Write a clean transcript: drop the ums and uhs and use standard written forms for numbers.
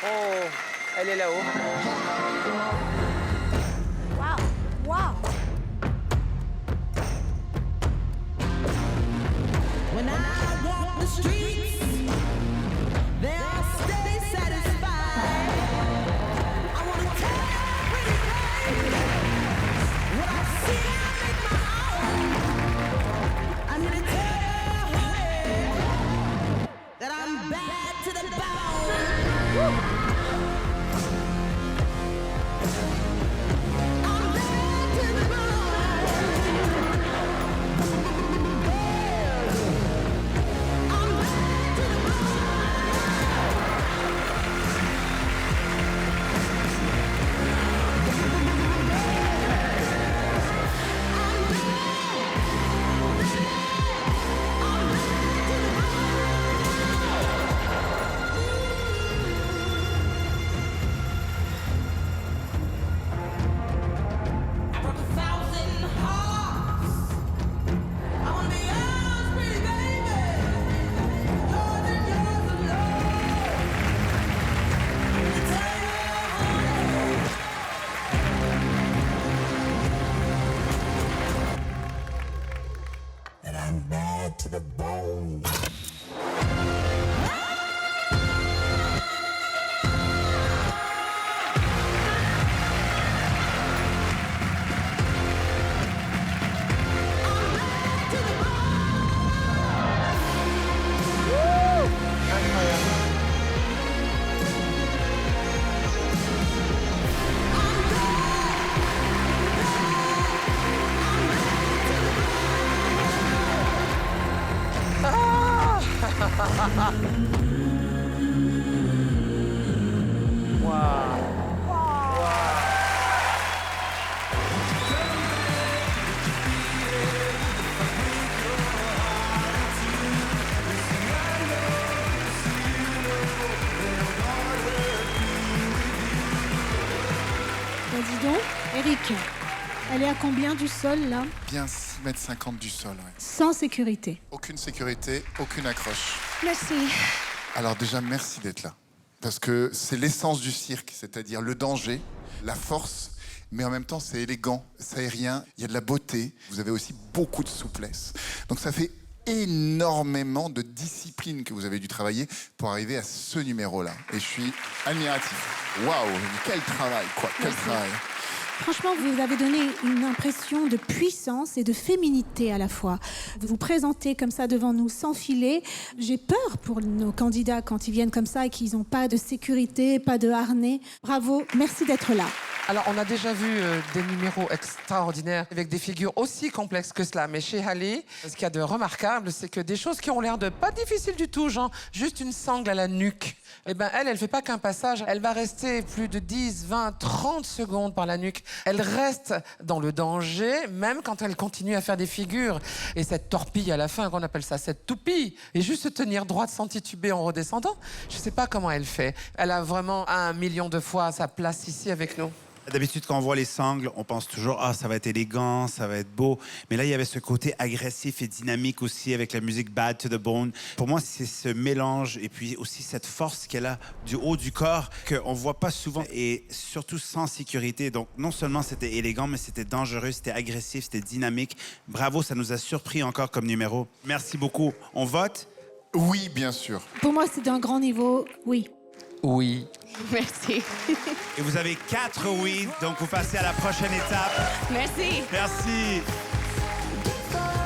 Oh, elle est là-haut. Waouh, waouh. When I walk the streets, they'll stay satisfied. I wanna tell every day what I see, I make my own. I'm here to tell you, honey, that I'm bad to the bone. I'm bad to the bone. I'm bad to the I broke 1,000 hearts. I wanna be yours, pretty baby. Yours and yours alone. To tell you, honey, that I'm bad to the bone. Bah, dis donc, Eric, elle est à combien du sol, là? Bien 6,50 m du sol, ouais. Sans sécurité. Aucune sécurité, aucune accroche. Merci. Alors déjà, merci d'être là. Parce que c'est l'essence du cirque, c'est-à-dire le danger, la force, mais en même temps, c'est élégant, c'est aérien, il y a de la beauté. Vous avez aussi beaucoup de souplesse. Donc ça fait énormément de discipline que vous avez dû travailler pour arriver à ce numéro-là. Et je suis admiratif. Waouh, quel travail, quoi, quel travail. Franchement, vous avez donné une impression de puissance et de féminité à la fois. Vous vous présentez comme ça devant nous sans filet. J'ai peur pour nos candidats quand ils viennent comme ça et qu'ils n'ont pas de sécurité, pas de harnais. Bravo, merci d'être là. Alors, on a déjà vu des numéros extraordinaires avec des figures aussi complexes que cela. Mais chez Halle, ce qu'il y a de remarquable, c'est que des choses qui ont l'air de pas difficiles du tout, genre juste une sangle à la nuque, eh ben elle fait pas qu'un passage, elle va rester plus de 10, 20, 30 secondes par la nuque. Elle reste dans le danger, même quand elle continue à faire des figures. Et cette torpille à la fin, qu'on appelle ça, cette toupie, et juste se tenir droite sans tituber en redescendant, je sais pas comment elle fait. Elle a vraiment 1 million de fois sa place ici avec nous. D'habitude, quand on voit les sangles, on pense toujours « Ah, ça va être élégant, ça va être beau ». Mais là, il y avait ce côté agressif et dynamique aussi avec la musique Bad to the Bone. Pour moi, c'est ce mélange et puis aussi cette force qu'elle a du haut du corps qu'on ne voit pas souvent et surtout sans sécurité. Donc, non seulement c'était élégant, mais c'était dangereux, c'était agressif, c'était dynamique. Bravo, ça nous a surpris encore comme numéro. Merci beaucoup. On vote? Oui, bien sûr. Pour moi, c'est d'un grand niveau, oui. Oui. Merci. Et vous avez 4 oui, donc vous passez à la prochaine étape. Merci. Merci.